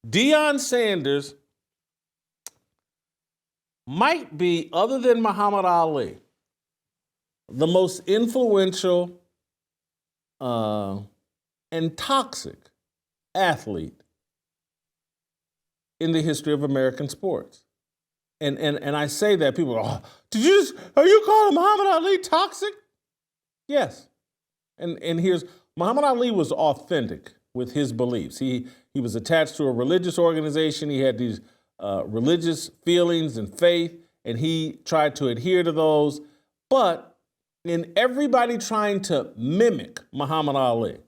Deion Sanders might be, other than Muhammad Ali, the most influential and toxic athlete in the history of American sports. And I say that, people go, oh, are you calling Muhammad Ali toxic? Yes. And here's, Muhammad Ali was authentic with his beliefs. He was attached to a religious organization. He had these religious feelings and faith, and he tried to adhere to those. But in everybody trying to mimic Muhammad Ali,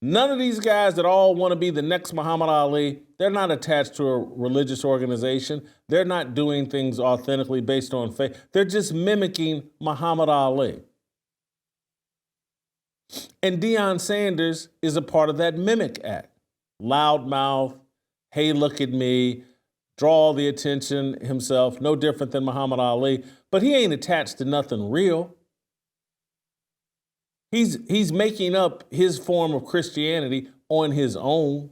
none of these guys that all want to be the next Muhammad Ali, they're not attached to a religious organization. They're not doing things authentically based on faith. They're just mimicking Muhammad Ali. And Deion Sanders is a part of that mimic act. Loudmouth, hey, look at me, draw all the attention himself, no different than Muhammad Ali, but he ain't attached to nothing real. He's making up his form of Christianity on his own.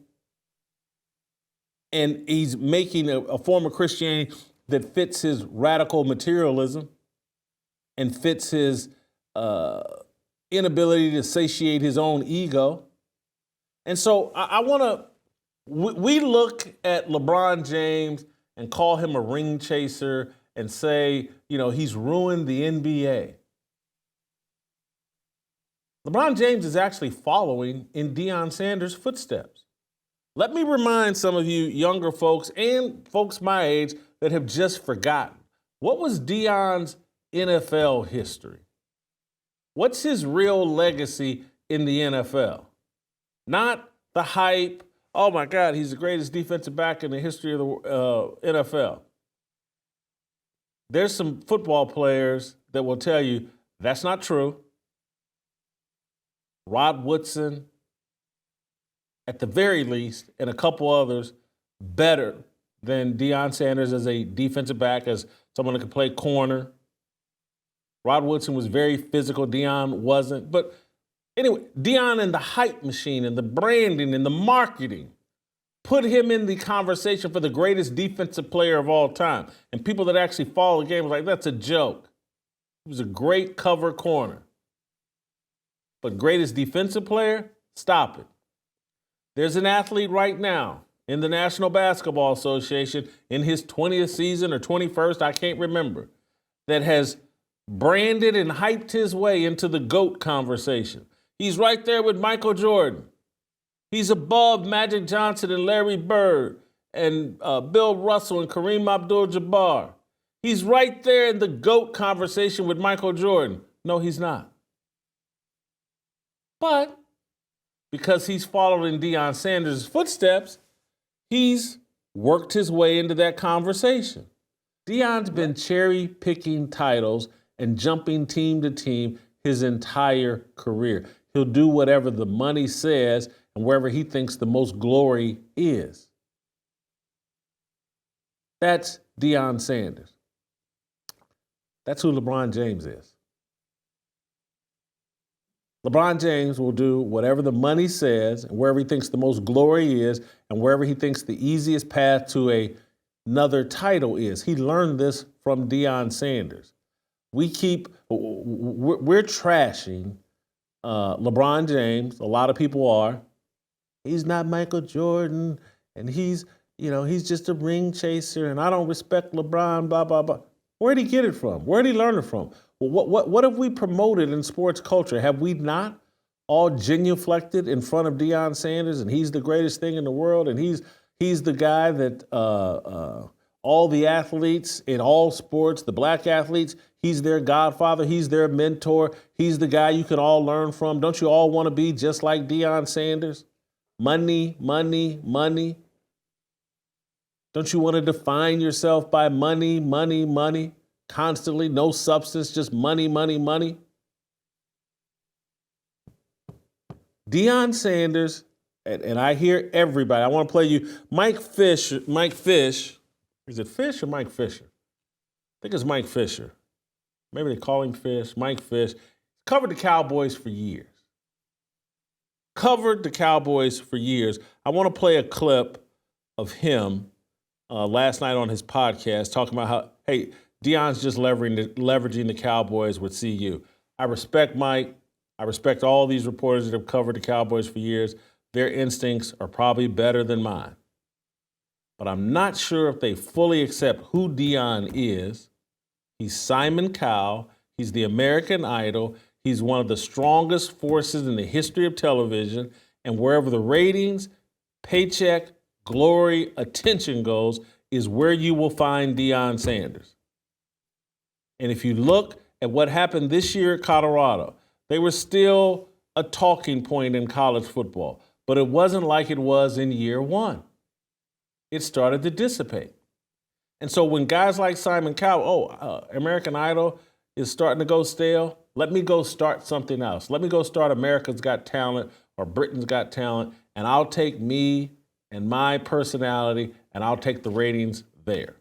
And he's making a form of Christianity that fits his radical materialism and fits his inability to satiate his own ego. And so I want to, we look at LeBron James and call him a ring chaser and say, he's ruined the NBA. LeBron James is actually following in Deion Sanders' footsteps. Let me remind some of you younger folks and folks my age that have just forgotten. What was Deion's NFL history? What's his real legacy in the NFL? Not the hype, oh my God, he's the greatest defensive back in the history of the NFL. There's some football players that will tell you that's not true. Rod Woodson, at the very least, and a couple others, better than Deion Sanders as a defensive back, as someone that could play corner. Rod Woodson was very physical. Deion wasn't. But anyway, Deion and the hype machine and the branding and the marketing put him in the conversation for the greatest defensive player of all time. And people that actually follow the game was like, that's a joke. He was a great cover corner. But greatest defensive player? Stop it. There's an athlete right now in the National Basketball Association in his 20th season or 21st, I can't remember, that has branded and hyped his way into the GOAT conversation. He's right there with Michael Jordan. He's above Magic Johnson and Larry Bird and Bill Russell and Kareem Abdul-Jabbar. He's right there in the GOAT conversation with Michael Jordan. No, he's not. But because he's followed in Deion Sanders' footsteps, he's worked his way into that conversation. Deion's been cherry-picking titles and jumping team to team his entire career. He'll do whatever the money says and wherever he thinks the most glory is. That's Deion Sanders. That's who LeBron James is. LeBron James will do whatever the money says and wherever he thinks the most glory is and wherever he thinks the easiest path to another title is. He learned this from Deion Sanders. We're trashing LeBron James. A lot of people are. He's not Michael Jordan, and he's just a ring chaser, and I don't respect LeBron, blah, blah, blah. Where'd he get it from? Where'd he learn it from? What have we promoted in sports culture? Have we not all genuflected in front of Deion Sanders, and he's the greatest thing in the world, and he's the guy that all the athletes in all sports, the black athletes, he's their godfather, he's their mentor, he's the guy you can all learn from. Don't you all want to be just like Deion Sanders? Money, money, money. Don't you want to define yourself by money, money, money? Constantly, no substance, just money, money, money. Deion Sanders, and I hear everybody, I want to play you Mike Fish, is it Fish or Mike Fisher? I think it's Mike Fisher. Maybe they call him Fish, Mike Fish. Covered the Cowboys for years. I want to play a clip of him last night on his podcast, talking about how, hey, Deion's just leveraging the Cowboys with CU. I respect Mike. I respect all these reporters that have covered the Cowboys for years. Their instincts are probably better than mine. But I'm not sure if they fully accept who Deion is. He's Simon Cowell. He's the American Idol. He's one of the strongest forces in the history of television. And wherever the ratings, paycheck, glory, attention goes is where you will find Deion Sanders. And if you look at what happened this year at Colorado, they were still a talking point in college football, but it wasn't like it was in year one. It started to dissipate. And so when guys like Simon Cowell, American Idol is starting to go stale, let me go start something else. Let me go start America's Got Talent or Britain's Got Talent, and I'll take me and my personality, and I'll take the ratings there.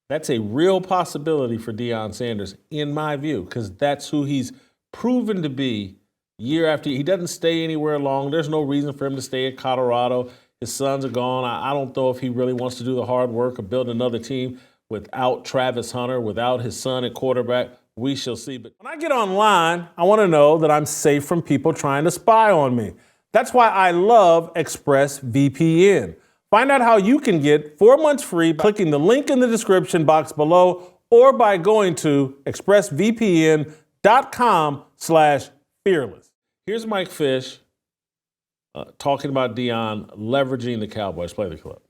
That's a real possibility for Deion Sanders, in my view, because that's who he's proven to be year after year. He doesn't stay anywhere long. There's no reason for him to stay at Colorado. His sons are gone. I don't know if he really wants to do the hard work of building another team without Travis Hunter, without his son at quarterback. We shall see. But when I get online, I want to know that I'm safe from people trying to spy on me. That's why I love ExpressVPN. Find out how you can get 4 months free by clicking the link in the description box below or by going to expressvpn.com/fearless. Here's Mike Fish talking about Deion leveraging the Cowboys. Play the clip.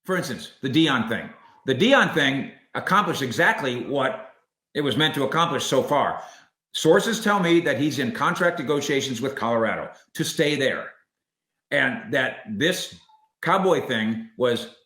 For instance, the Deion thing. The Deion thing accomplished exactly what it was meant to accomplish so far. Sources tell me that he's in contract negotiations with Colorado to stay there. And that this Cowboy thing was,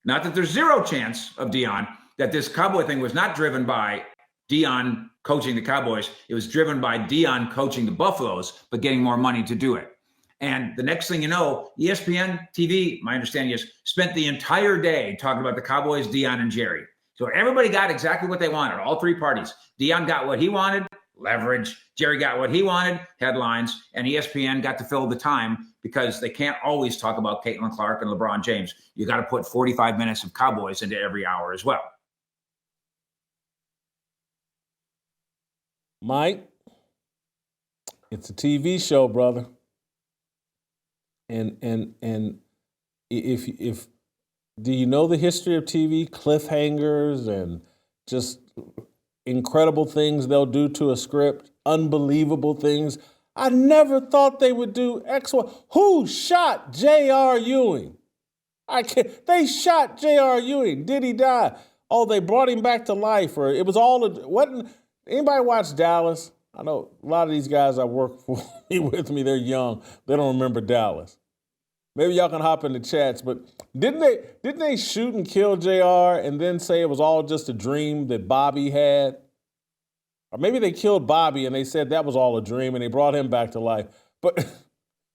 not that there's zero chance of Deion, that this Cowboy thing was not driven by Deion coaching the Cowboys. It was driven by Deion coaching the Buffaloes, but getting more money to do it. And the next thing you know, ESPN TV, my understanding is, spent the entire day talking about the Cowboys, Deion, and Jerry. So everybody got exactly what they wanted, all three parties. Deion got what he wanted, leverage. Jerry got what he wanted, headlines. And ESPN got to fill the time because they can't always talk about Caitlin Clark and LeBron James. You got to put 45 minutes of Cowboys into every hour as well. Mike, it's a TV show, brother. And if do you know the history of TV? Cliffhangers and just incredible things they'll do to a script, unbelievable things. I never thought they would do X, Y. Who shot J.R. Ewing? They shot J.R. Ewing. Did he die? Oh, they brought him back to life, or it was all. Anybody watch Dallas? I know a lot of these guys I work for with me. They're young. They don't remember Dallas. Maybe y'all can hop in the chats, but didn't they shoot and kill JR and then say it was all just a dream that Bobby had? Or maybe they killed Bobby and they said that was all a dream and they brought him back to life. But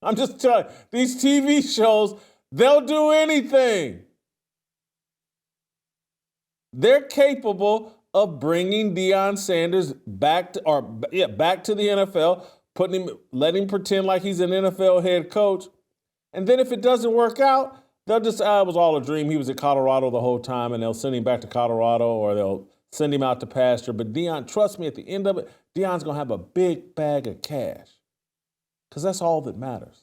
I'm just telling you, these TV shows, they'll do anything. They're capable of bringing Deion Sanders back to the NFL, letting him pretend like he's an NFL head coach. And then if it doesn't work out, they'll just, it was all a dream. He was at Colorado the whole time, and they'll send him back to Colorado or they'll send him out to pasture. But Deion, trust me, at the end of it, Deion's going to have a big bag of cash because that's all that matters.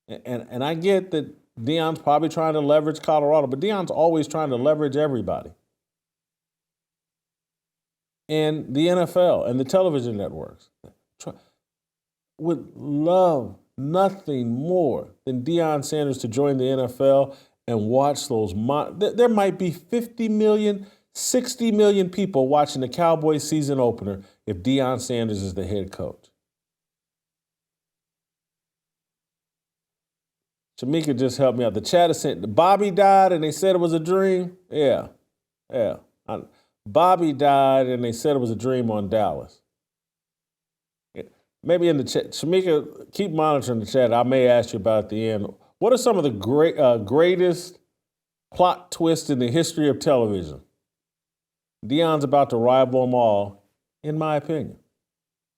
And I get that Deion's probably trying to leverage Colorado, but Deion's always trying to leverage everybody. And the NFL and the television networks would love nothing more than Deion Sanders to join the NFL and watch those. There might be 50 million, 60 million people watching the Cowboys season opener if Deion Sanders is the head coach. Shamika just helped me out. The chat is saying Bobby died and they said it was a dream. Yeah. Bobby died and they said it was a dream on Dallas. Maybe in the chat, Shamika, keep monitoring the chat. I may ask you about at the end. What are some of the greatest plot twists in the history of television? Deion's about to rival them all, in my opinion.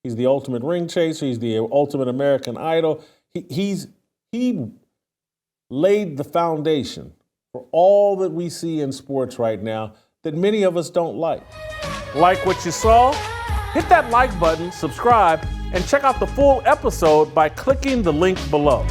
He's the ultimate ring chaser. He's the ultimate American Idol. He laid the foundation for all that we see in sports right now that many of us don't like. Like what you saw? Hit that like button, subscribe, and check out the full episode by clicking the link below.